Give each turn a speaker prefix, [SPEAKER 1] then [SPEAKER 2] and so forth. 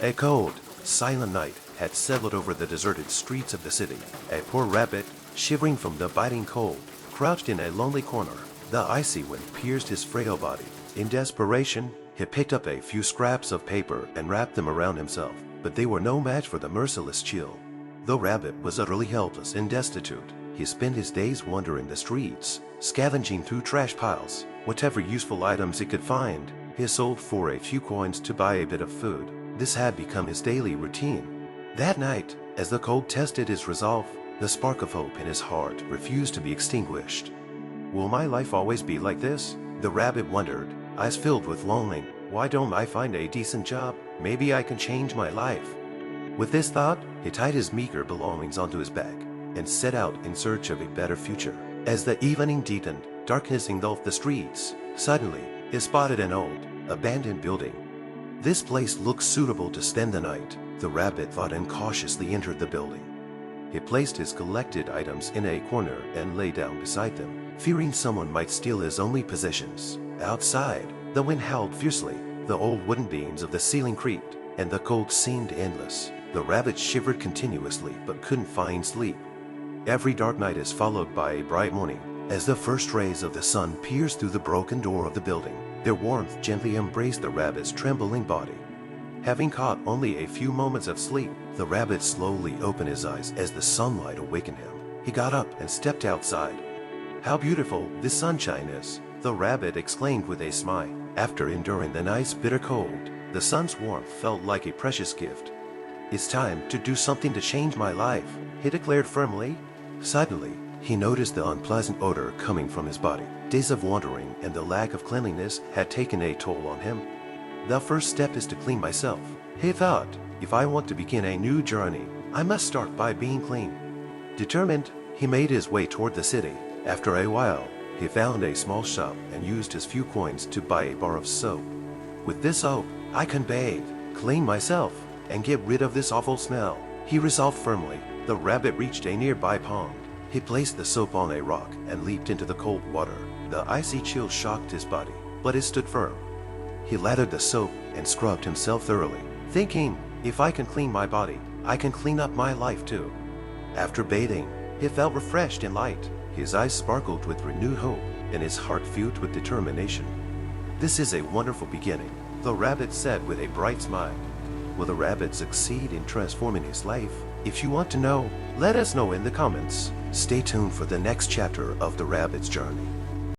[SPEAKER 1] A cold, silent night had settled over the deserted streets of the city. A poor rabbit, shivering from the biting cold, crouched in a lonely corner. The icy wind pierced his frail body. In desperation, he picked up a few scraps of paper and wrapped them around himself, but they were no match for the merciless chill. The rabbit was utterly helpless and destitute. He spent his days wandering the streets, scavenging through trash piles. Whatever useful items he could find, he sold for a few coins to buy a bit of food. This had become his daily routine. That night, as the cold tested his resolve, the spark of hope in his heart refused to be extinguished. Will my life always be like this? The rabbit wondered, eyes filled with longing. Why don't I find a decent job? Maybe I can change my life. With this thought, he tied his meager belongings onto his back and set out in search of a better future. As the evening deepened, darkness engulfed the streets. Suddenly, he spotted an old, abandoned building. This place looked suitable to spend the night, the rabbit thought, and cautiously entered the building. He placed his collected items in a corner and lay down beside them, fearing someone might steal his only possessions. Outside, the wind howled fiercely, the old wooden beams of the ceiling creaked, and the cold seemed endless. The rabbit shivered continuously but couldn't find sleep. Every dark night is followed by a bright morning. As the first rays of the sun pierced through the broken door of the building, their warmth gently embraced the rabbit's trembling body. Having caught only a few moments of sleep, the rabbit slowly opened his eyes as the sunlight awakened him. He got up and stepped outside. "How beautiful this sunshine is!" the rabbit exclaimed with a smile. After enduring the night's bitter cold, the sun's warmth felt like a precious gift. "It's time to do something to change my life," he declared firmly. Suddenly, he noticed the unpleasant odor coming from his body. Days of wandering and the lack of cleanliness had taken a toll on him. "The first step is to clean myself," he thought. "If I want to begin a new journey, I must start by being clean." Determined, he made his way toward the city. After a while, he found a small shop and used his few coins to buy a bar of soap. "With this soap, I can bathe, clean myself, and get rid of this awful smell," he resolved firmly. The rabbit reached a nearby pond. He placed the soap on a rock and leaped into the cold water. The icy chill shocked his body, but it stood firm. He lathered the soap and scrubbed himself thoroughly, thinking, "If I can clean my body, I can clean up my life too." After bathing, he felt refreshed and light. His eyes sparkled with renewed hope and his heart filled with determination. "This is a wonderful beginning," the rabbit said with a bright smile. Will the rabbit succeed in transforming his life? If you want to know, let us know in the comments. Stay tuned for the next chapter of the rabbit's journey.